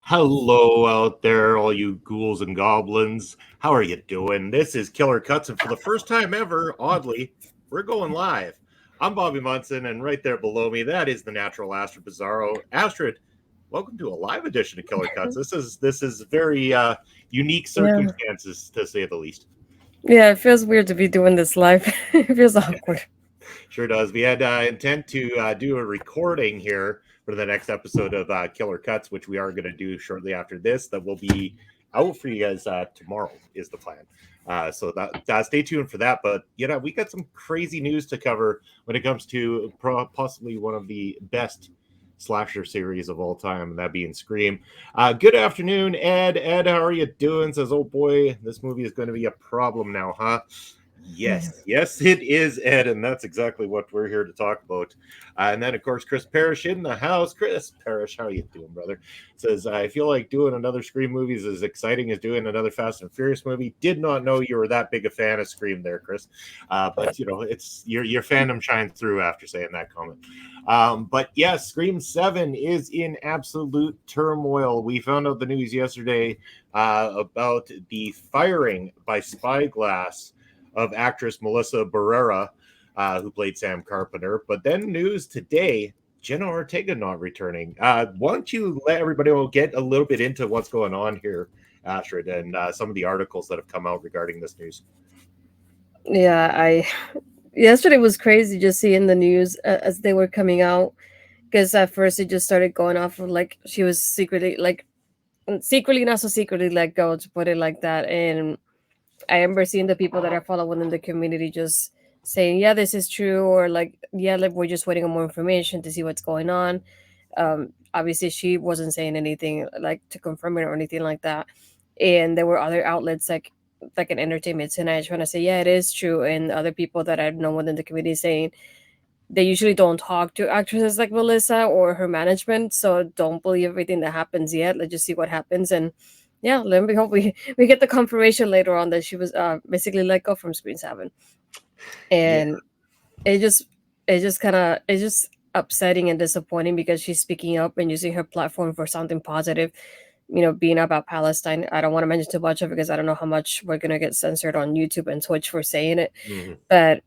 Hello out there, all you ghouls and goblins. How are you doing? This is Killer Cuts, and for the first time ever, oddly, we're going live. I'm Bobby Munson, and right there below me, that is the natural Astrid Pizarro. Astrid, welcome to a live edition of Killer Cuts. This is very unique Yeah. circumstances, to say the least. Yeah, it feels weird to be doing this live. It feels awkward. Sure does. We had intent to do a recording here for the next episode of Killer Cuts, which we are going to do shortly after this. That will be out for you guys tomorrow. Is the plan. So that stay tuned for that. But we got some crazy news to cover when it comes to possibly one of the best slasher series of all time, and that being Scream. Good afternoon, Ed. Ed, how are you doing? Says, oh boy, this movie is going to be a problem now, huh? Yes, it is, Ed, and that's exactly what we're here to talk about. And then, of course, Chris Parrish in the house. Chris Parrish, how you doing, brother? Says, I feel like doing another Scream movie is as exciting as doing another Fast and Furious movie. Did not know you were that big a fan of Scream there, Chris. But, it's your fandom shines through after saying that comment. But yes, Scream 7 is in absolute turmoil. We found out the news yesterday about the firing by Spyglass of actress Melissa Barrera, who played Sam Carpenter. But then news today, Jenna Ortega not returning. Why don't you let everybody get a little bit into what's going on here, Astrid, and some of the articles that have come out regarding this news. Yeah, I yesterday was crazy just seeing the news as they were coming out because at first it just started going off of like she was secretly not so secretly let go, to put it like that. And I remember seeing the people that I follow within the community just saying, "Yeah, this is true," or like, "Yeah, like we're just waiting on more information to see what's going on." Obviously, she wasn't saying anything like to confirm it or anything like that. And there were other outlets like an Entertainment Tonight trying to say, "Yeah, it is true," and other people that I've known within the community saying they usually don't talk to actresses like Melissa or her management, so don't believe everything that happens yet. Let's just see what happens. And yeah, let me hope we get the confirmation later on that she was basically let go from Screen 7. Yeah. And it just it's just upsetting and disappointing because she's speaking up and using her platform for something positive, being about Palestine. I don't want to mention too much of it because I don't know how much we're gonna get censored on YouTube and Twitch for saying it. Mm-hmm. But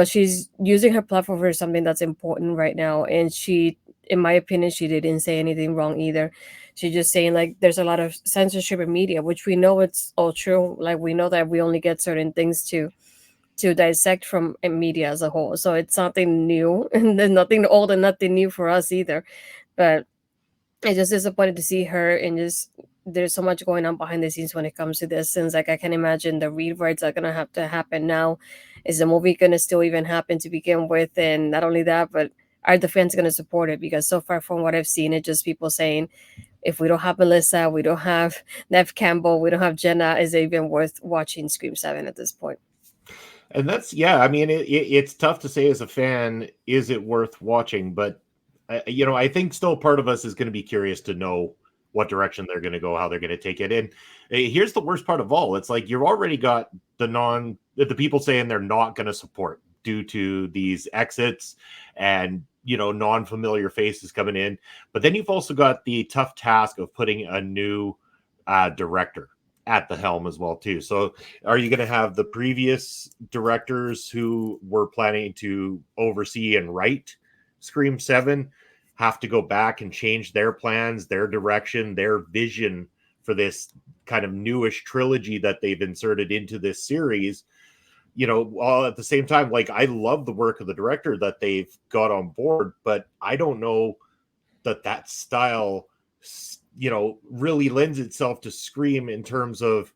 she's using her platform for something that's important right now. And she, in my opinion, she didn't say anything wrong either. She's just saying like there's a lot of censorship in media, which we know it's all true. Like we know that we only get certain things to dissect from media as a whole. So it's something new and there's nothing old and nothing new for us either. But I just disappointed to see her and just there's so much going on behind the scenes when it comes to this. Since like I can imagine the rewrites are gonna have to happen now. Is the movie gonna still even happen to begin with? And not only that, but are the fans gonna support it? Because so far from what I've seen, it's just people saying if we don't have Melissa, we don't have Nev Campbell, we don't have Jenna, is it even worth watching Scream 7 at this point? And that's, yeah, I mean, it's tough to say as a fan, is it worth watching? But, I think still part of us is going to be curious to know what direction they're going to go, how they're going to take it. And here's the worst part of all. It's like you've already got the people saying they're not going to support due to these exits and, non-familiar faces coming in. But then you've also got the tough task of putting a new director at the helm as well too. So are you going to have the previous directors who were planning to oversee and write Scream 7 have to go back and change their plans, their direction, their vision for this kind of newish trilogy that they've inserted into this series? While at the same time, like, I love the work of the director that they've got on board, but I don't know that style really lends itself to Scream in terms of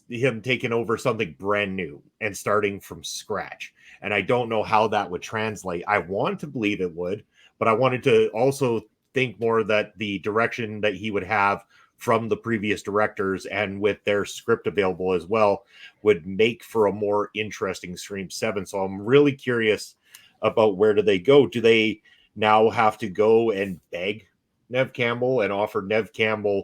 him taking over something brand new and starting from scratch. And I don't know how that would translate. I want to believe it would, but I wanted to also think more that the direction that he would have from the previous directors and with their script available as well would make for a more interesting Scream 7. So I'm really curious about where do they go? Do they now have to go and beg Nev Campbell and offer Nev Campbell,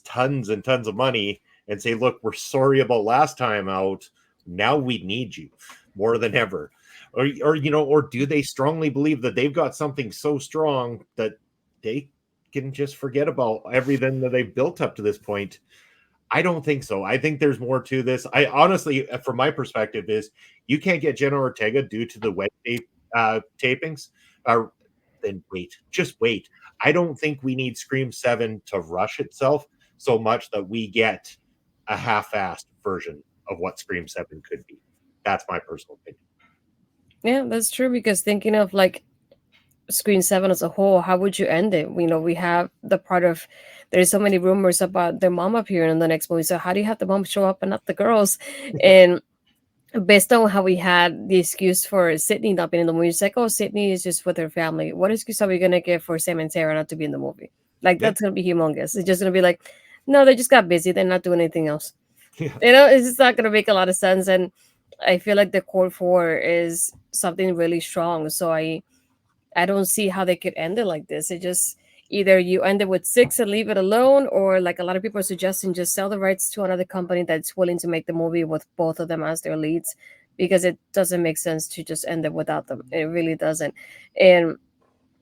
tons and tons of money and say, look, we're sorry about last time out. Now we need you more than ever. Or do they strongly believe that they've got something so strong that they can just forget about everything that they've built up to this point? I don't think so. I think there's more to this. I honestly, from my perspective, is you can't get Jenna Ortega due to the Wednesday tapings. Then just wait. I don't think we need Scream 7 to rush itself so much that we get a half-assed version of what Scream 7 could be. That's my personal opinion. Yeah, that's true. Because thinking of like Screen 7 as a whole, how would you end it? We have the part of there's so many rumors about their mom appearing in the next movie. So how do you have the mom show up and not the girls? And based on how we had the excuse for Sydney not being in the movie, it's like, oh, Sydney is just with her family. What excuse are we gonna give for Sam and Sarah not to be in the movie? Like Yeah. that's gonna be humongous. It's just gonna be like, no, they just got busy. They're not doing anything else. Yeah. It's just not gonna make a lot of sense. And I feel like the core four is something really strong. So I don't see how they could end it like this. It just either you end it with six and leave it alone, or like a lot of people are suggesting, just sell the rights to another company that's willing to make the movie with both of them as their leads, because it doesn't make sense to just end it without them. It really doesn't. And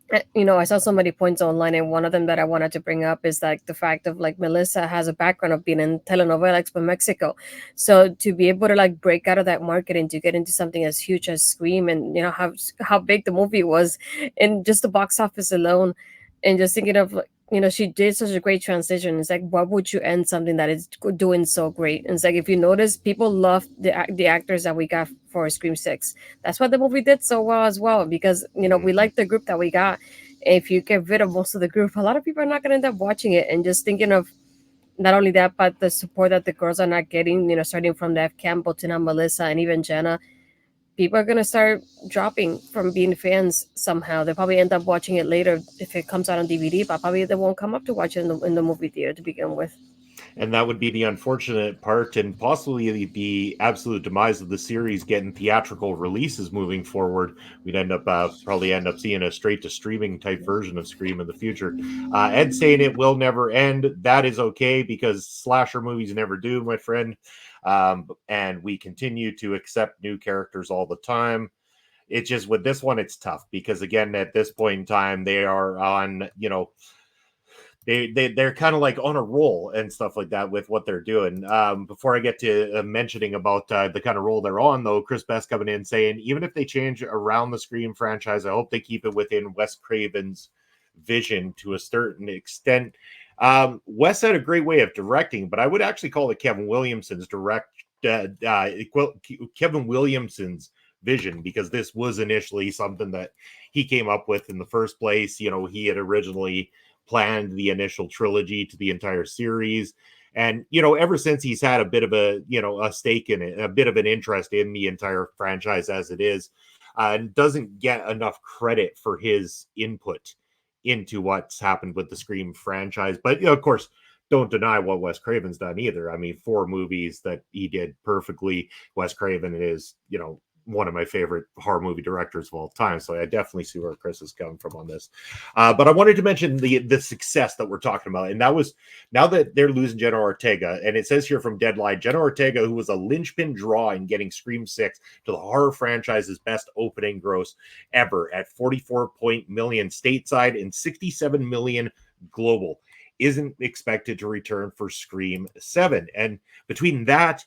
I saw somebody points online, and one of them that I wanted to bring up is like the fact of like Melissa has a background of being in telenovela expo Mexico. So to be able to like break out of that market and to get into something as huge as Scream, and how big the movie was in just the box office alone, and just thinking of like, she did such a great transition. It's like, why would you end something that is doing so great? And it's like, if you notice, people love the actors that we got for Scream 6. That's why the movie did so well as well, because we like the group that we got. If you get rid of most of the group, a lot of people are not going to end up watching it. And just thinking of not only that, but the support that the girls are not getting, starting from Nev Campbell to now Melissa and even Jenna, people are going to start dropping from being fans somehow. They'll probably end up watching it later if it comes out on DVD, but probably they won't come up to watch it in the movie theater to begin with. And that would be the unfortunate part, and possibly the absolute demise of the series getting theatrical releases moving forward. We'd probably end up seeing a straight to streaming type version of Scream in the future. Ed saying it will never end. That is okay, because slasher movies never do, my friend. And we continue to accept new characters all the time. It's just with this one, it's tough because, again, at this point in time, they are on, they're kind of like on a roll and stuff like that with what they're doing. Before I get to mentioning about the kind of role they're on, though, Chris Best coming in saying, even if they change around the Scream franchise, I hope they keep it within Wes Craven's vision to a certain extent. Wes had a great way of directing, but I would actually call it Kevin Williamson's Kevin Williamson's vision, because this was initially something that he came up with in the first place. He had originally planned the initial trilogy to the entire series, and ever since, he's had a bit of a stake in it, a bit of an interest in the entire franchise as it is, and doesn't get enough credit for his input into what's happened with the Scream franchise. But of course, don't deny what Wes Craven's done either. I mean, 4 movies that he did perfectly. Wes Craven is one of my favorite horror movie directors of all time. So I definitely see where Chris is coming from on this. But I wanted to mention the success that we're talking about. And that was, now that they're losing Jenna Ortega, and it says here from Deadline, Jenna Ortega, who was a linchpin draw in getting Scream 6 to the horror franchise's best opening gross ever at 44 million stateside and 67 million global, isn't expected to return for Scream 7. And between that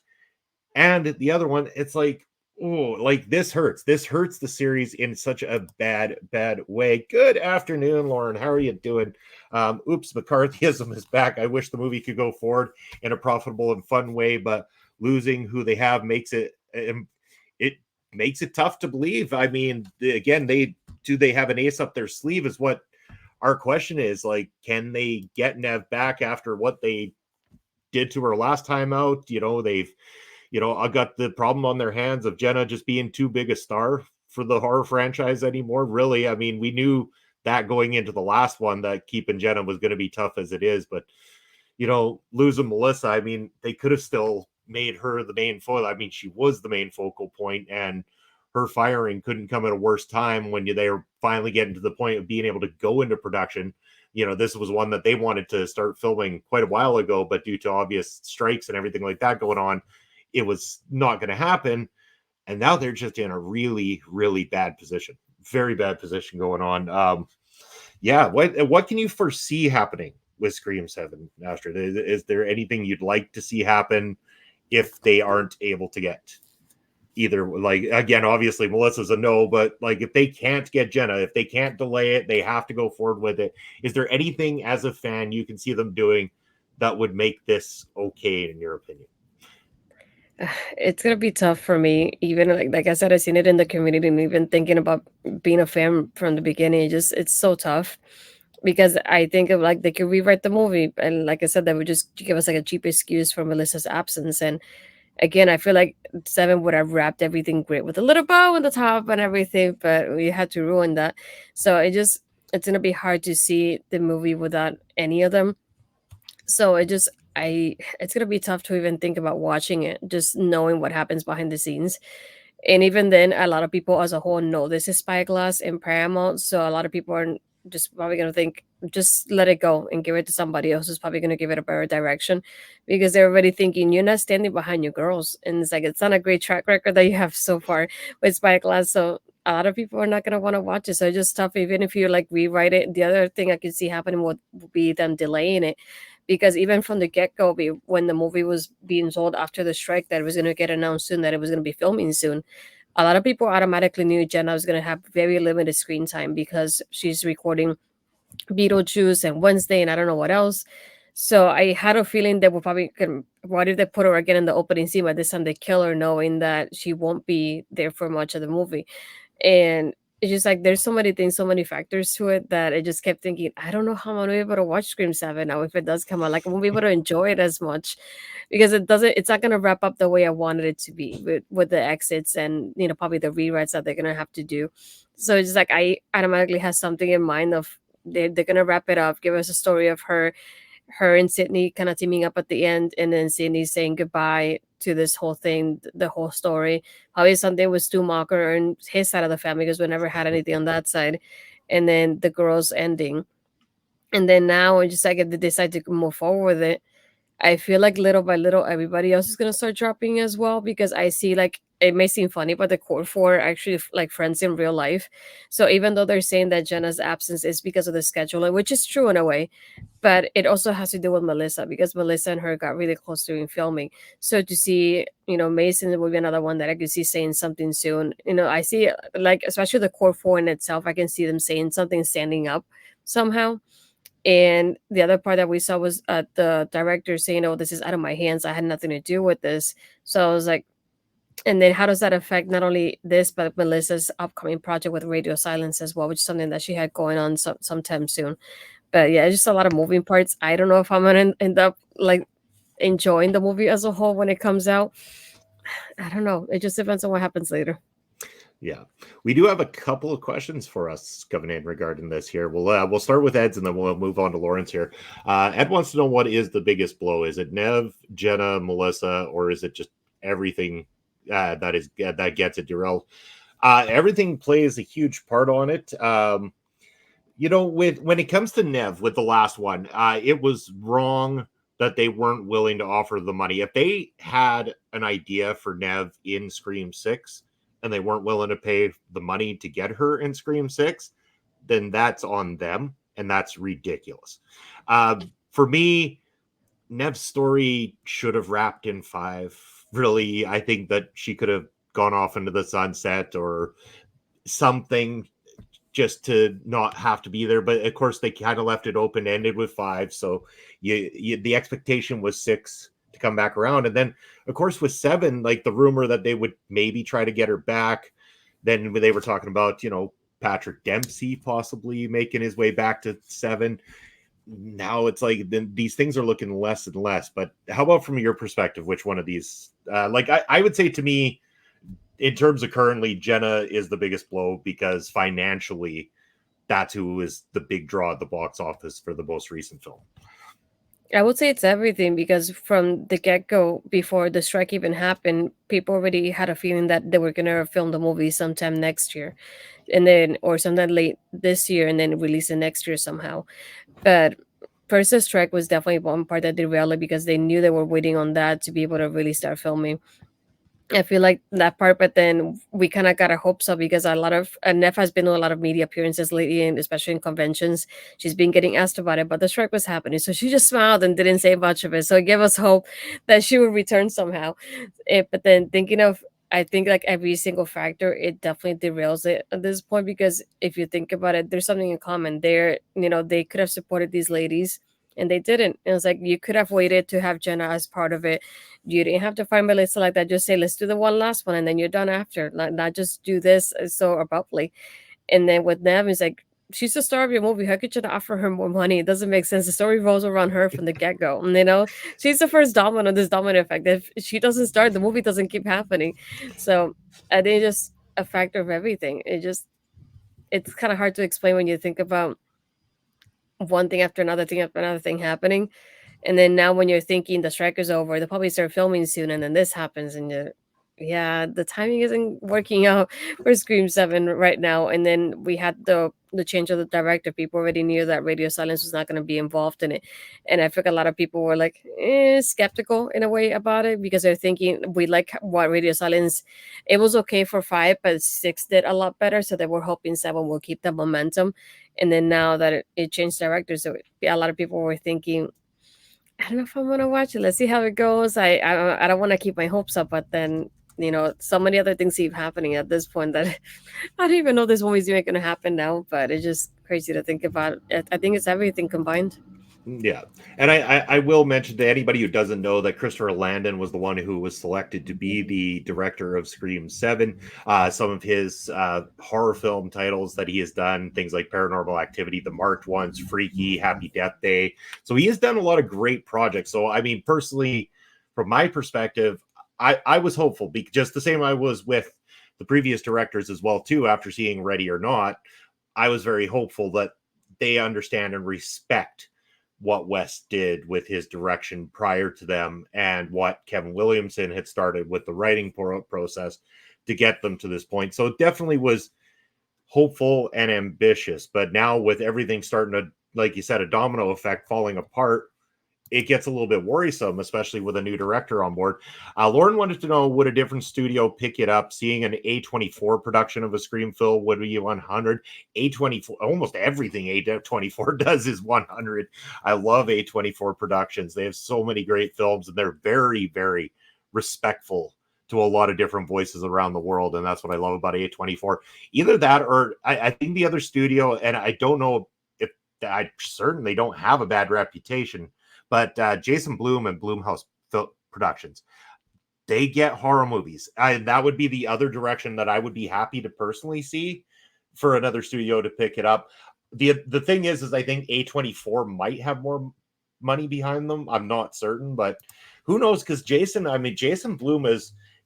and the other one, it's like, oh, like this hurts. This hurts the series in such a bad way. Good afternoon, Lauren. How are you doing? Oops, McCarthyism is back. I wish the movie could go forward in a profitable and fun way, but losing who they have makes it tough to believe. I mean, again, they have an ace up their sleeve is what our question is. Like, can they get Nev back after what they did to her last time out? They've I got the problem on their hands of Jenna just being too big a star for the horror franchise anymore. Really, I mean, we knew that going into the last one, that keeping Jenna was going to be tough as it is. But, losing Melissa, I mean, they could have still made her the main foil. I mean, she was the main focal point, and her firing couldn't come at a worse time when they were finally getting to the point of being able to go into production. This was one that they wanted to start filming quite a while ago, but due to obvious strikes and everything like that going on, it was not going to happen. And now they're just in a really, really bad position. Very bad position going on. What can you foresee happening with Scream 7, Astrid? Is there anything you'd like to see happen if they aren't able to get either? Like, again, obviously Melissa's a no, but like if they can't get Jenna, if they can't delay it, they have to go forward with it. Is there anything as a fan you can see them doing that would make this okay, in your opinion? It's gonna be tough for me. Even like I said, I've seen it in the community, and even thinking about being a fan from the beginning, it's so tough because I think of like they could rewrite the movie, and like I said, that would just give us like a cheap excuse for Melissa's absence. And again, I feel like Seven would have wrapped everything great with a little bow on the top and everything, but we had to ruin that. So it's gonna be hard to see the movie without any of them. So it's gonna be tough to even think about watching it, just knowing what happens behind the scenes. And even then, a lot of people as a whole know this is Spyglass and Paramount, so a lot of people are just probably gonna think, just let it go and give it to somebody else who's probably gonna give it a better direction, because they're already thinking you're not standing behind your girls, and it's like it's not a great track record that you have so far with Spyglass. So a lot of people are not gonna want to watch it. So it's just tough, even if you like rewrite it. The other thing I could see happening would be them delaying it, because even from the get-go, when the movie was being sold after the strike that it was going to get announced soon, that it was going to be filming soon, a lot of people automatically knew Jenna was going to have very limited screen time because she's recording Beetlejuice and Wednesday and I don't know what else. So I had a feeling that we're probably going to, what if they put her again in the opening scene, but this time they kill her knowing that she won't be there for much of the movie. And it's just like there's so many things, so many factors to it, that I just kept thinking, I don't know how I'm gonna be able to watch Scream 7 now if it does come out. Like I won't be able to enjoy it as much because it's not gonna wrap up the way I wanted it to be with the exits and probably the rewrites that they're gonna have to do. So it's just like I automatically have something in mind of they're gonna wrap it up, give us a story of her and Sydney kind of teaming up at the end, and then Sydney saying goodbye to this whole thing, the whole story. Probably something with Stu Macher and his side of the family, because we never had anything on that side. And then the girls ending. And then now it's just like if they decide to move forward with it, I feel like little by little everybody else is gonna start dropping as well, because I see like it may seem funny, but the core four are actually like friends in real life. So even though they're saying that Jenna's absence is because of the scheduling, which is true in a way, but it also has to do with Melissa, because Melissa and her got really close during filming. So to see, Mason will be another one that I could see saying something soon. I see like especially the core four in itself, I can see them saying something, standing up somehow. And the other part that we saw was the director saying, "Oh, this is out of my hands. I had nothing to do with this." So I was like, and then how does that affect not only this, but Melissa's upcoming project with Radio Silence as well, which is something that she had going on sometime soon. But yeah, it's just a lot of moving parts. I don't know if I'm gonna end up like enjoying the movie as a whole when it comes out. I don't know. It just depends on what happens later. Yeah, we do have a couple of questions for us coming in regarding this here. We'll start with Ed's and then we'll move on to Lawrence here. Ed wants to know, what is the biggest blow? Is it Nev, Jenna, Melissa, or is it just everything that gets it derailed? Everything plays a huge part on it. When it comes to Nev with the last one, it was wrong that they weren't willing to offer the money. If they had an idea for Nev in Scream 6 and they weren't willing to pay the money to get her in Scream 6, then that's on them, and that's ridiculous. For me, Nev's story should have wrapped in 5. Really, I think that she could have gone off into the sunset or something just to not have to be there. But of course, they kind of left it open-ended with 5. So the expectation was 6 to come back around. And then, of course, with 7, like the rumor that they would maybe try to get her back. Then they were talking about, Patrick Dempsey possibly making his way back to 7. Now it's like these things are looking less and less. But how about from your perspective, which one of these, I would say to me, in terms of currently, Jenna is the biggest blow because financially that's who was the big draw at the box office for the most recent film. I would say it's everything because from the get go, before the strike even happened, people already had a feeling that they were gonna film the movie sometime next year, and then or sometime late this year, and then release it next year somehow. But first, the strike was definitely one part that derailed it because they knew they were waiting on that to be able to really start filming. I feel like that part, but then we kind of got our hopes up because a lot of Neff has been to a lot of media appearances lately, and especially in conventions, she's been getting asked about it. But the strike was happening, so she just smiled and didn't say much of it. So it gave us hope that she would return somehow. But then thinking of, I think like every single factor, it definitely derails it at this point because if you think about it, there's something in common. They could have supported these ladies. And they didn't. It was like you could have waited to have Jenna as part of it. You didn't have to find Melissa like that. Just say, let's do the one last one and then you're done after. Not just do this so abruptly. And then with them, it's like, she's the star of your movie. How could you not offer her more money? It doesn't make sense. The story rolls around her from the get go. And, she's the first domino, this domino effect. If she doesn't start, the movie doesn't keep happening. So I think it's just a factor of everything. It's kind of hard to explain when you think about one thing after another thing happening. And then now when you're thinking the strike is over, they'll probably start filming soon, and then this happens, and yeah, the timing isn't working out for Scream 7 right now. And then we had the change of the director. People already knew that Radio Silence was not going to be involved in it. And I think a lot of people were like skeptical in a way about it because they're thinking we like what Radio Silence, it was okay for 5, but 6 did a lot better. So they were hoping 7 will keep the momentum. And then now that it changed directors, so a lot of people were thinking, I don't know if I'm gonna watch it. Let's see how it goes. I don't want to keep my hopes up, but then so many other things keep happening at this point that I don't even know this movie's even gonna happen now. But it's just crazy to think about. I think it's everything combined. Yeah, and I will mention to anybody who doesn't know that Christopher Landon was the one who was selected to be the director of Scream 7. Some of his horror film titles that he has done, things like Paranormal Activity, the marked ones, Freaky, Happy Death Day. So he has done a lot of great projects. So I mean, personally, from my perspective, I was hopeful, just the same I was with the previous directors as well too. After seeing Ready or Not, I was very hopeful that they understand and respect what Wes did with his direction prior to them and what Kevin Williamson had started with the writing process to get them to this point. So it definitely was hopeful and ambitious. But now with everything starting to, like you said, a domino effect falling apart, it gets a little bit worrisome, especially with a new director on board. Lauren wanted to know, would a different studio pick it up? Seeing an A24 production of a Scream film would be 100. A24, almost everything A24 does is 100. I love A24 productions. They have so many great films, and they're very, very respectful to a lot of different voices around the world, and that's what I love about A24. Either that, or I think the other studio, and I don't know if I certainly don't have a bad reputation, but Jason Blum and Blumhouse Productions, they get horror movies. That would be the other direction that I would be happy to personally see for another studio to pick it up. The thing is I think A24 might have more money behind them. I'm not certain, but who knows? Because Jason Blum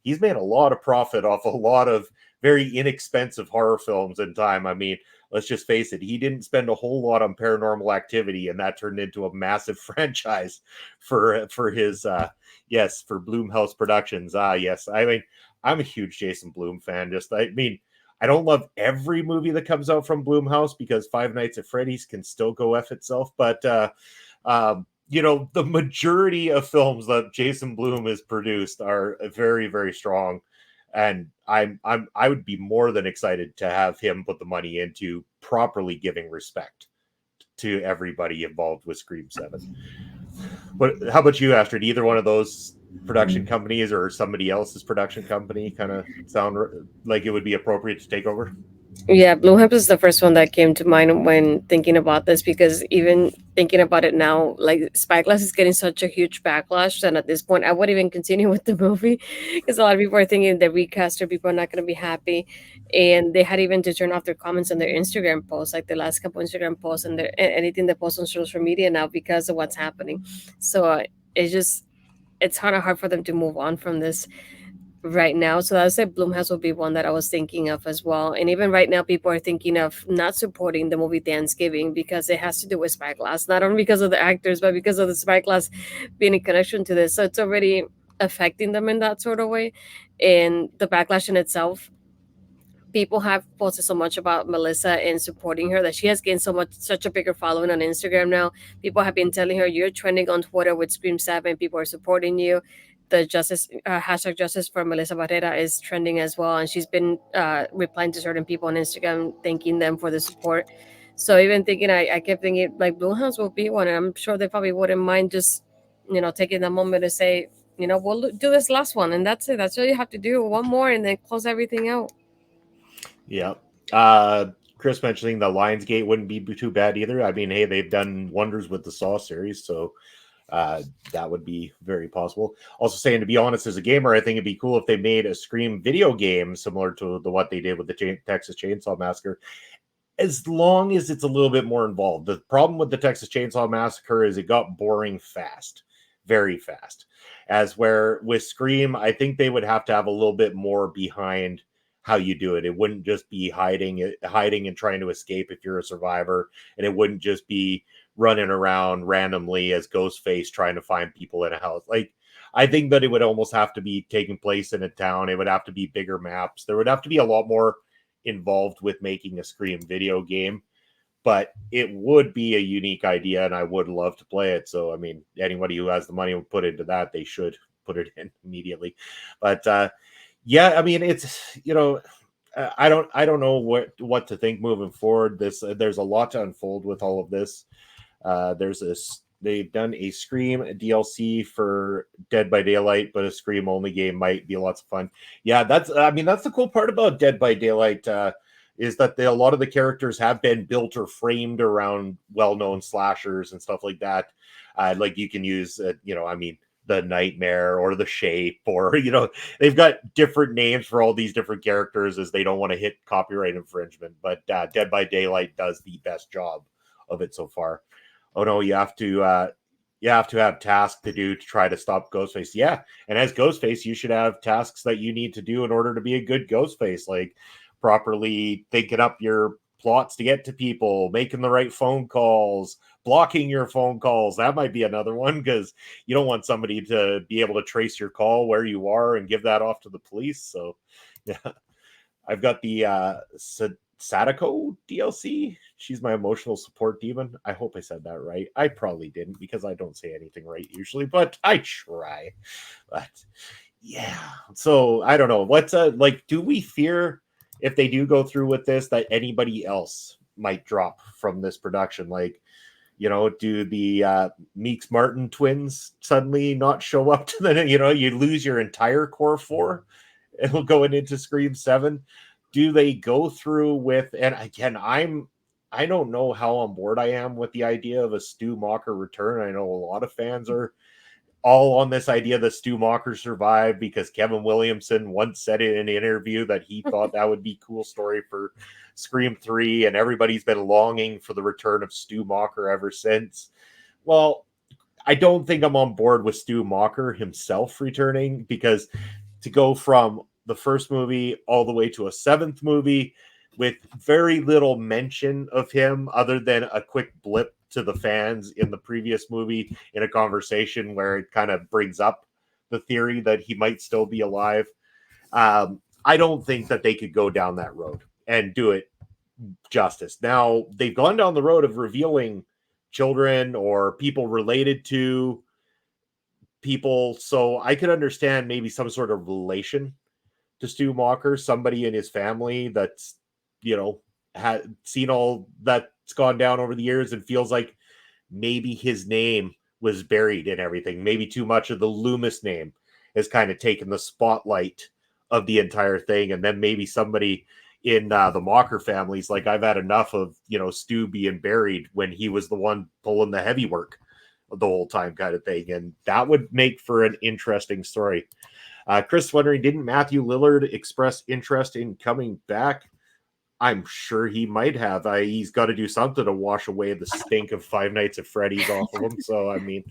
he's made a lot of profit off a lot of very inexpensive horror films in time. I mean, let's just face it, he didn't spend a whole lot on Paranormal Activity, and that turned into a massive franchise for his for Blumhouse Productions. Yes. I mean, I'm a huge Jason Blum fan. I don't love every movie that comes out from Blumhouse because Five Nights at Freddy's can still go F itself, but the majority of films that Jason Blum has produced are very, very strong. And I would be more than excited to have him put the money into properly giving respect to everybody involved with Scream 7. But how about you, Astrid? Either one of those production companies or somebody else's production company kind of sound like it would be appropriate to take over? Yeah, Blumhouse is the first one that came to mind when thinking about this because even thinking about it now, like Spyglass is getting such a huge backlash, and at this point, I wouldn't even continue with the movie because a lot of people are thinking the recaster people are not going to be happy, and they had even to turn off their comments on their Instagram posts, like the last couple Instagram posts and anything they post on social media now because of what's happening. So it's kind of hard for them to move on from this. right now. So I would say Bloomhouse would be one that I was thinking of as well. And even right now, people are thinking of not supporting the movie Thanksgiving because it has to do with Spyglass, not only because of the actors, but because of the Spyglass being in connection to this. So it's already affecting them in that sort of way. And the backlash in itself, people have posted so much about Melissa and supporting her that she has gained such a bigger following on Instagram now. People have been telling her you're trending on Twitter with Scream 7. People are supporting you. The justice hashtag justice for Melissa Barrera is trending as well, and she's been replying to certain people on Instagram, thanking them for the support. So even thinking, I kept thinking like Bluehounds will be one, and I'm sure they probably wouldn't mind just taking the moment to say, we'll do this last one, and that's it. That's all you have to do. One more, and then close everything out. Yeah. Chris mentioning the Lionsgate wouldn't be too bad either. I mean, hey, they've done wonders with the Saw series, so that would be very possible. Also saying, to be honest, as a gamer, I think it'd be cool if they made a Scream video game similar to what they did with the Texas Chainsaw Massacre, as long as it's a little bit more involved. The problem with the Texas Chainsaw Massacre is it got boring fast, very fast. As where with Scream, I think they would have to have a little bit more behind how you do it. It wouldn't just be hiding and trying to escape if you're a survivor, and it wouldn't just be running around randomly as Ghostface trying to find people in a house. Like, I think that it would almost have to be taking place in a town. It would have to be bigger maps. There would have to be a lot more involved with making a Scream video game, but it would be a unique idea and I would love to play it. So, I mean, anybody who has the money to put into that, they should put it in immediately. But yeah, I mean, it's, I don't know what to think moving forward. There's a lot to unfold with all of this. They've done a Scream DLC for Dead by Daylight, but a Scream only game might be lots of fun. Yeah, that's the cool part about Dead by Daylight, is that a lot of the characters have been built or framed around well-known slashers and stuff like that. Like you can use, the Nightmare or the Shape, or, they've got different names for all these different characters as they don't want to hit copyright infringement. But Dead by Daylight does the best job of it so far. Oh no, you have to have tasks to do to try to stop Ghostface. Yeah, and as Ghostface, you should have tasks that you need to do in order to be a good Ghostface, like properly thinking up your plots to get to people, making the right phone calls, blocking your phone calls. That might be another one, because you don't want somebody to be able to trace your call, where you are, and give that off to the police. So yeah, I've got the Sadako DLC. She's my emotional support demon. I hope I said that right. I probably didn't, because I don't say anything right usually, but I try. But yeah, so I don't know. What's do we fear, if they do go through with this, that anybody else might drop from this production? Like, do the Meeks Martin twins suddenly not show up to the, you lose your entire core 4 going into Scream 7? Do they go through with, and again, I don't know how on board I am with the idea of a Stu Macher return. I know a lot of fans are all on this idea that Stu Macher survived, because Kevin Williamson once said in an interview that he thought that would be a cool story for Scream 3, and everybody's been longing for the return of Stu Macher ever since. Well, I don't think I'm on board with Stu Macher himself returning, because to go from the first movie all the way to a 7th movie with very little mention of him other than a quick blip to the fans in the previous movie in a conversation where it kind of brings up the theory that he might still be alive. I don't think that they could go down that road and do it justice. Now, they've gone down the road of revealing children or people related to people, so I could understand maybe some sort of relation to Stu Macher, somebody in his family that's, had seen all that's gone down over the years and feels like maybe his name was buried in everything. Maybe too much of the Loomis name has kind of taken the spotlight of the entire thing. And then maybe somebody in the Macher families, like, I've had enough of, Stu being buried when he was the one pulling the heavy work the whole time, kind of thing. And that would make for an interesting story. Chris wondering, didn't Matthew Lillard express interest in coming back? I'm sure he might have. He's got to do something to wash away the stink of Five Nights at Freddy's off of him. So, I mean,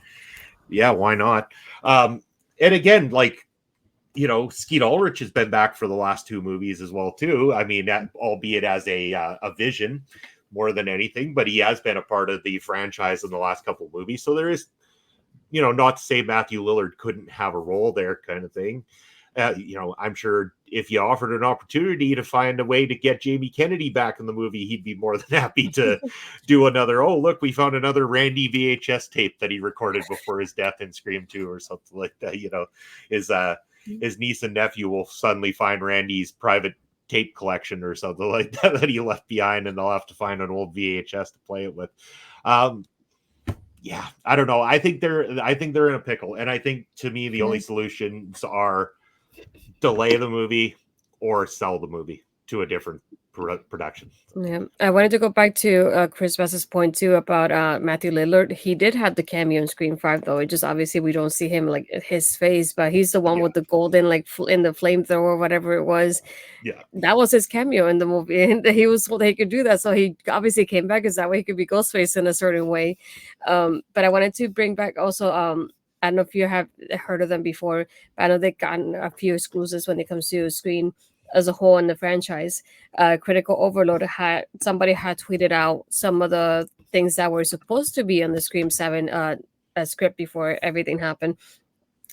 yeah, why not? And again, like, Skeet Ulrich has been back for the last two movies as well too. I mean, albeit as a vision more than anything, but he has been a part of the franchise in the last couple of movies. So there is, not to say Matthew Lillard couldn't have a role there, kind of thing. I'm sure if you offered an opportunity to find a way to get Jamie Kennedy back in the movie, he'd be more than happy to do another. Oh, look, we found another Randy VHS tape that he recorded before his death in Scream 2 or something like that. His niece and nephew will suddenly find Randy's private tape collection or something like that he left behind, and they'll have to find an old VHS to play it with. Yeah, I don't know. I think they're in a pickle, and I think to me the only solutions are delay the movie or sell the movie to a different production. Yeah, I wanted to go back to Chris Bass's point too about Matthew Lillard. He did have the cameo in Scream 5, though. It just obviously we don't see him like his face, but he's the one with the golden like in the flamethrower or whatever it was. Yeah, that was his cameo in the movie, and he was told he could do that, so he obviously came back because that way he could be Ghostface in a certain way. But I wanted to bring back also. I don't know if you have heard of them before, but I know they've gotten a few exclusives when it comes to Screen as a whole in the franchise. Critical Overload somebody had tweeted out some of the things that were supposed to be on the Scream 7 script before everything happened.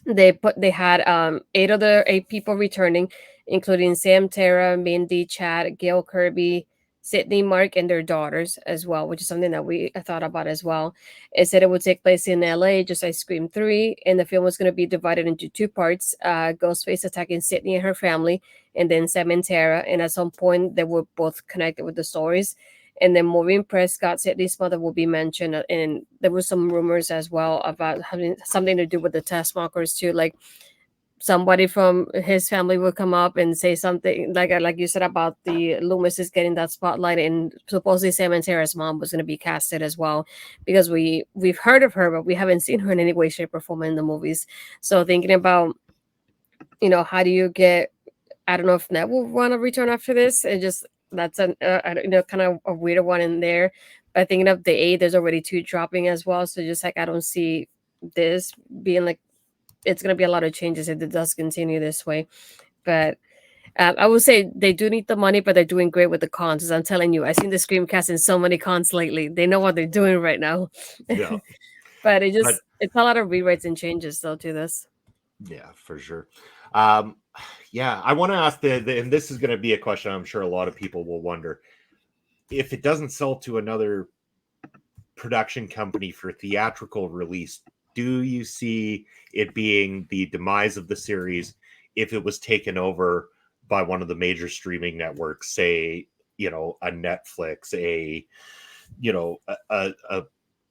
They had 8 people returning, including Sam, Tara, Mindy, Chad, Gail Kirby, Sydney, Mark, and their daughters as well, which is something that we thought about as well. It said it would take place in LA, just like Scream 3, and the film was going to be divided into 2 parts, Ghostface attacking Sydney and her family, and then Sam and Tara, and at some point they were both connected with the stories. And then Maureen Prescott, Sydney's mother, will be mentioned, and there were some rumors as well about having something to do with the test markers too, like somebody from his family would come up and say something like you said about the Loomis is getting that spotlight, and supposedly Sam and Tara's mom was going to be casted as well, because we've heard of her, but we haven't seen her in any way, shape, or form in the movies. So thinking about, how do you get? I don't know if Ned will want to return after this. It just that's kind of a weirder one in there. But thinking of the 8, there's already 2 dropping as well. So just like I don't see this being like it's going to be a lot of changes if it does continue this way. But I would say they do need the money, but they're doing great with the cons. As I'm telling you, I've seen the Screamcast in so many cons lately. They know what they're doing right now. Yeah. But it's a lot of rewrites and changes though to this. Yeah, for sure. Yeah, I want to ask and this is going to be a question I'm sure a lot of people will wonder. If it doesn't sell to another production company for theatrical release, do you see it being the demise of the series if it was taken over by one of the major streaming networks, say, a Netflix, a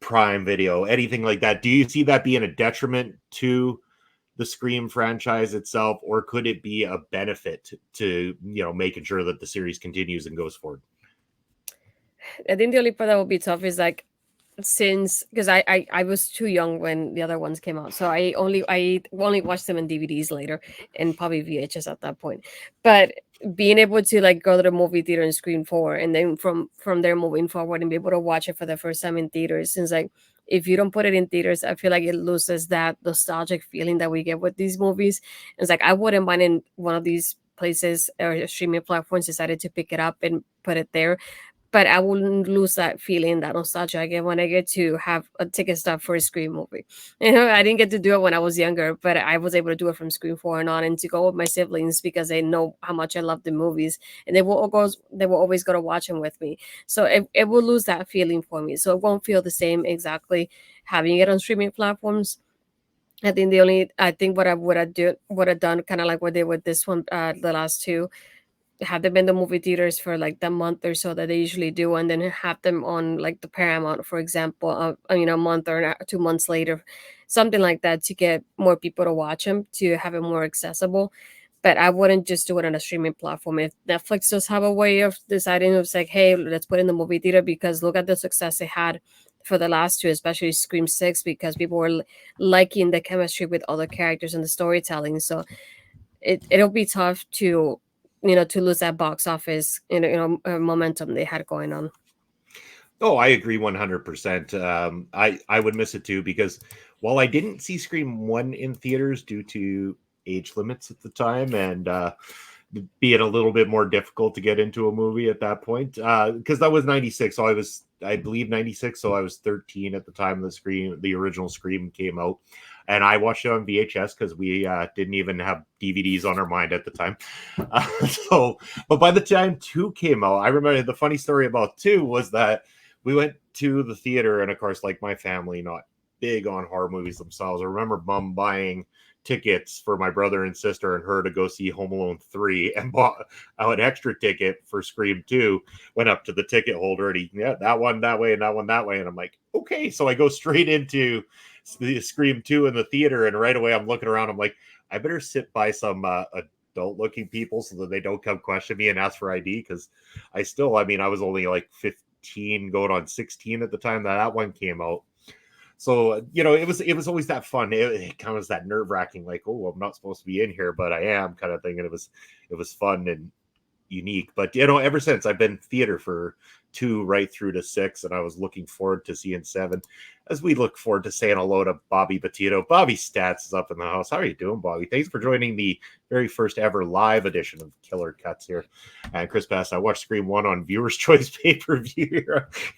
Prime Video, anything like that? Do you see that being a detriment to the Scream franchise itself, or could it be a benefit to, making sure that the series continues and goes forward? I think the only part that will be tough is like, since because I was too young when the other ones came out, so I only watched them in DVDs later and probably VHS at that point. But being able to like go to the movie theater and Scream 4, and then from there moving forward and be able to watch it for the first time in theaters, since like if you don't put it in theaters, I feel like it loses that nostalgic feeling that we get with these movies. It's like I wouldn't mind in one of these places or streaming platforms decided to pick it up and put it there, but I wouldn't lose that feeling, that nostalgia again when I get to have a ticket stub for a Scream movie. I didn't get to do it when I was younger, but I was able to do it from Scream 4 and on, and to go with my siblings because they know how much I love the movies, and they will always go to watch them with me. So it will lose that feeling for me. So it won't feel the same exactly having it on streaming platforms. I think what I would have done, kind of like what they did with this one, the last 2, have them in the movie theaters for like the month or so that they usually do, and then have them on like the Paramount, for example, a month or 2 months later, something like that, to get more people to watch them, to have it more accessible. But I wouldn't just do it on a streaming platform. If Netflix does have a way of deciding, it's like, hey, let's put it in the movie theater, because look at the success they had for the last 2, especially Scream 6, because people were liking the chemistry with all the characters and the storytelling. So it'll be tough to to lose that box office momentum they had going on. Oh, I agree 100%. I would miss it too, because while I didn't see Scream 1 in theaters due to age limits at the time, and being a little bit more difficult to get into a movie at that point, because that was 96, so I believe 96, so I was 13 at the time the original Scream came out, and I watched it on VHS because we didn't even have DVDs on our mind at the time. But by the time 2 came out, I remember the funny story about 2 was that we went to the theater, and of course, like my family, not big on horror movies themselves. I remember Mom buying tickets for my brother and sister and her to go see Home Alone 3, and bought an extra ticket for Scream 2, went up to the ticket holder, and that one that way and that one that way. And I'm like, okay. So I go straight into the Scream 2 in the theater, and right away I'm looking around. I'm like, I better sit by some adult looking people so that they don't come question me and ask for ID. Because I was only like 15 going on 16 at the time that one came out. So, it was always that fun. It kind of was that nerve wracking, like, oh, I'm not supposed to be in here, but I am, kind of thing. And it was fun and unique. But, ever since, I've been theater for 2 right through to 6, and I was looking forward to seeing 7, as we look forward to saying hello to Bobby Petito. Bobby Stats is up in the house. How are you doing, Bobby? Thanks for joining the very first ever live edition of Killer Cuts here. And Chris Bass, I watched Scream 1 on Viewer's Choice pay-per-view.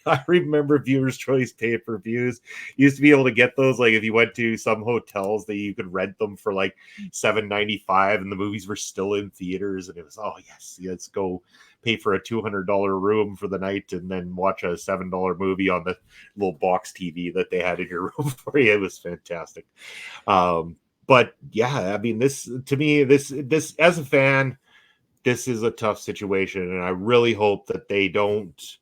I remember Viewer's Choice pay-per-views. You used to be able to get those, like, if you went to some hotels, that you could rent them for like $7.95, and the movies were still in theaters, and it was, oh yes, let's go pay for a $200 room for the night and then watch a $7 movie on the little box TV that they had in your room for you. It was fantastic. But yeah, I mean, this to me, this as a fan, this is a tough situation, and I really hope that they don't.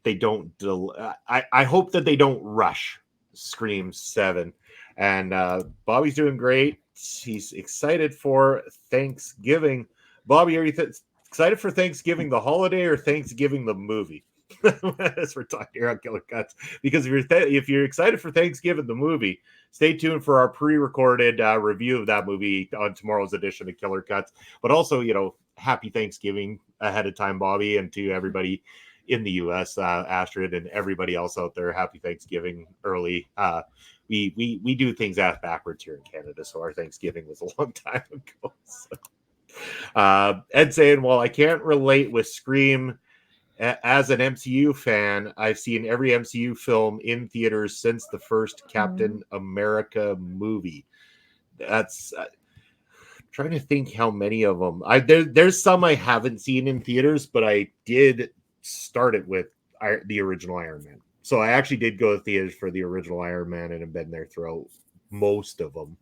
I hope that they don't rush Scream 7. And Bobby's doing great. He's excited for Thanksgiving. Bobby, are you excited for Thanksgiving the holiday or Thanksgiving the movie? As we're talking here on Killer Cuts, because if you're excited for Thanksgiving the movie, stay tuned for our pre-recorded review of that movie on tomorrow's edition of Killer Cuts. But also, happy Thanksgiving ahead of time, Bobby, and to everybody in the U.S., Astrid, and everybody else out there. Happy Thanksgiving early. We do things ass backwards here in Canada, so our Thanksgiving was a long time ago. So. Ed saying, well, I can't relate with Scream. As an MCU fan, I've seen every MCU film in theaters since the first Captain America movie. That's trying to think how many of them. There's some I haven't seen in theaters, but I did start it with the original Iron Man. So I actually did go to theaters for the original Iron Man and have been there throughout most of them.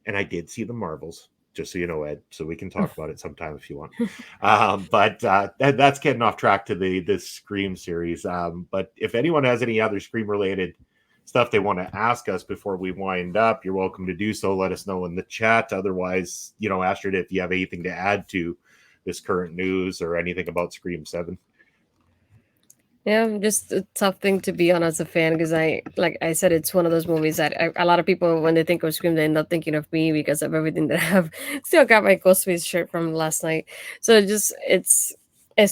And I did see the Marvels. Just so you know, Ed, so we can talk about it sometime if you want. But that's getting off track to this Scream series. But if anyone has any other Scream-related stuff they want to ask us before we wind up, you're welcome to do so. Let us know in the chat. Otherwise, Astrid, if you have anything to add to this current news or anything about Scream 7. Yeah, just a tough thing to be on as a fan, because like I said, it's one of those movies that a lot of people, when they think of Scream, they end up thinking of me because of everything that I have. Still got my Ghostface shirt from last night, so it's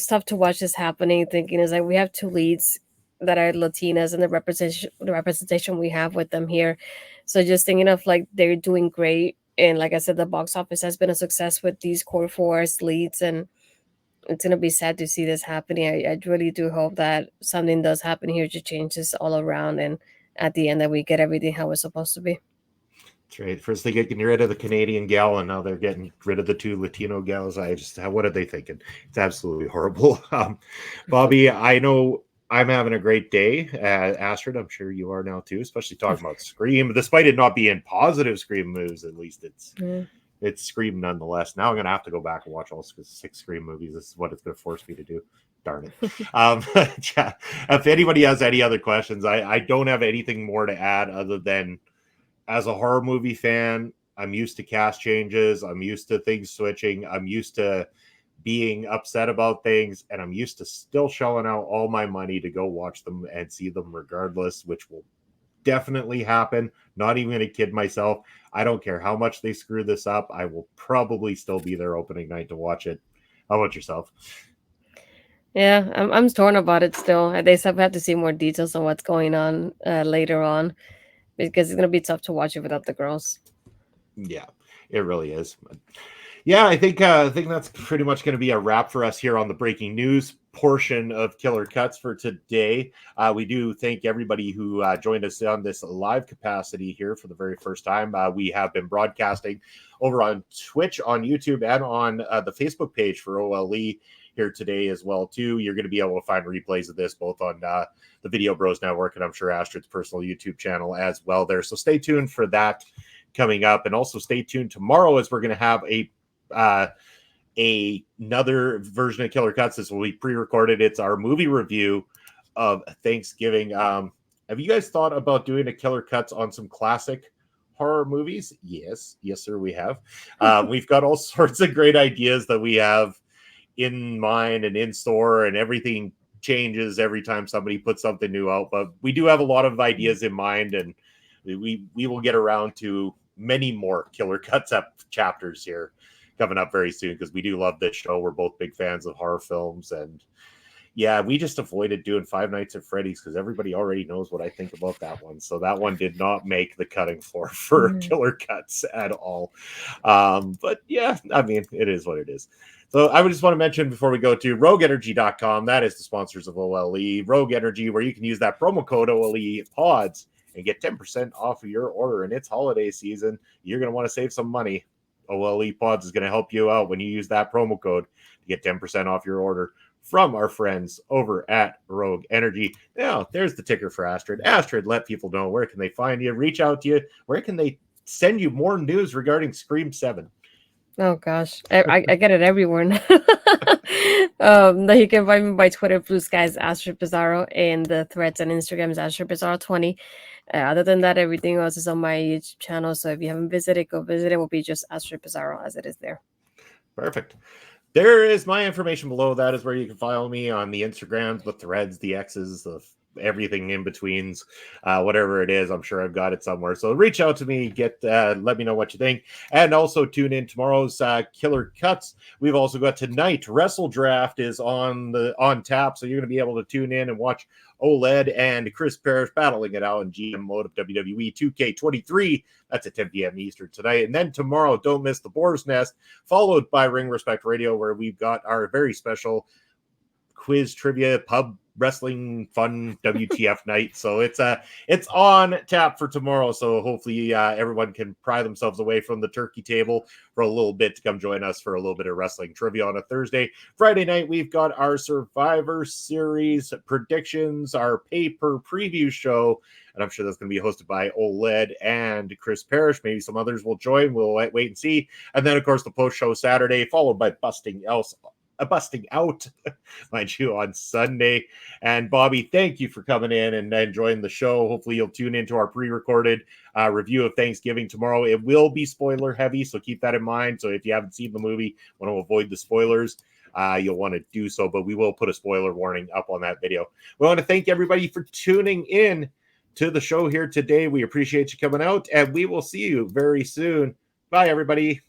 tough to watch this happening. Thinking is like we have 2 leads that are Latinas, and the representation we have with them here. So just thinking of like they're doing great, and like I said, the box office has been a success with these core 4 leads, and it's going to be sad to see this happening. I really do hope that something does happen here to change this all around, and at the end that we get everything how it's supposed to be. That's right. First they get rid of the Canadian gal, and now they're getting rid of the 2 Latino gals. What are they thinking? It's absolutely horrible. Bobby, I know I'm having a great day. Astrid, I'm sure you are now too, especially talking about Scream. Despite it not being positive Scream moves, at least it's Scream nonetheless. Now I'm going to have to go back and watch all 6 Scream movies. This is what it's going to force me to do. Darn it. Yeah. If anybody has any other questions, I don't have anything more to add other than, as a horror movie fan, I'm used to cast changes. I'm used to things switching. I'm used to being upset about things, and I'm used to still shelling out all my money to go watch them and see them regardless, which will definitely happen. Not even going to kid myself. I don't care how much they screw this up. I will probably still be there opening night to watch it. How about yourself? Yeah, I'm torn about it still. They have to see more details on what's going on later on, because it's going to be tough to watch it without the girls. Yeah. It really is. Yeah, I think that's pretty much going to be a wrap for us here on the breaking news portion of Killer Cuts for today. We do thank everybody who joined us on this live capacity here for the very first time. We have been broadcasting over on Twitch, on YouTube, and on the Facebook page for OLE here today as well too. You're going to be able to find replays of this both on the Video Bros Network and I'm sure Astrid's personal YouTube channel as well there. So stay tuned for that coming up, and also stay tuned tomorrow as we're going to have another version of Killer Cuts. This will be pre-recorded. It's our movie review of Thanksgiving. Have you guys thought about doing a Killer Cuts on some classic horror movies? Yes, sir, we have. We've got all sorts of great ideas that we have in mind and in store, and everything changes every time somebody puts something new out. But we do have a lot of ideas in mind, and we will get around to many more Killer Cuts up chapters here coming up very soon, because we do love this show. We're both big fans of horror films, and yeah, we just avoided doing Five Nights at Freddy's because everybody already knows what I think about that one. So that one did not make the cutting floor for Killer Cuts at all. But yeah, I mean, it is what it is. So I would just want to mention before we go to rogueenergy.com, that is the sponsors of OLE. Rogue Energy, where you can use that promo code OLE Pods and get 10% off of your order. And it's holiday season. You're going to want to save some money. OLE Pods is going to help you out when you use that promo code to get 10% off your order from our friends over at Rogue Energy. Now, there's the ticker for Astrid. Astrid, let people know, where can they find you, reach out to you, where can they send you more news regarding Scream 7? Oh gosh, I get it everywhere. Now you can find me by Twitter, Blue Skies, Astrid Pizarro, and the threads and Instagram is Astrid Pizarro 20. Other than that, everything else is on my YouTube channel. So if you haven't visited, go visit. It will be just Astrid Pizarro as it is there. Perfect. There is my information below. That is where you can follow me on the Instagrams, the threads, the X's, the everything in betweens, whatever it is. I'm sure I've got it somewhere. So reach out to me, let me know what you think, and also tune in tomorrow's Killer Cuts. We've also got tonight. Wrestle Draft is on tap, so you're going to be able to tune in and watch OLED and Chris Parrish battling it out in GM mode of WWE 2K23. That's at 10 p.m. Eastern tonight. And then tomorrow, don't miss the Boar's Nest, followed by Ring Respect Radio, where we've got our very special quiz trivia pub wrestling fun WTF night. So it's on tap for tomorrow. So hopefully everyone can pry themselves away from the turkey table for a little bit to come join us for a little bit of wrestling trivia on a Thursday. Friday night, we've got our Survivor Series predictions, our paper preview show, and I'm sure that's going to be hosted by OLED and Chris Parrish. Maybe some others will join. We'll wait and see. And then, of course, the post show Saturday, followed by busting out, mind you, on Sunday. And Bobby, thank you for coming in and enjoying the show. Hopefully you'll tune into our pre-recorded review of Thanksgiving tomorrow. It will be spoiler heavy, so keep that in mind. So if you haven't seen the movie, want to avoid the spoilers, you'll want to do so, but we will put a spoiler warning up on that video. We want to thank everybody for tuning in to the show here today. We appreciate you coming out, and we will see you very soon. Bye, everybody.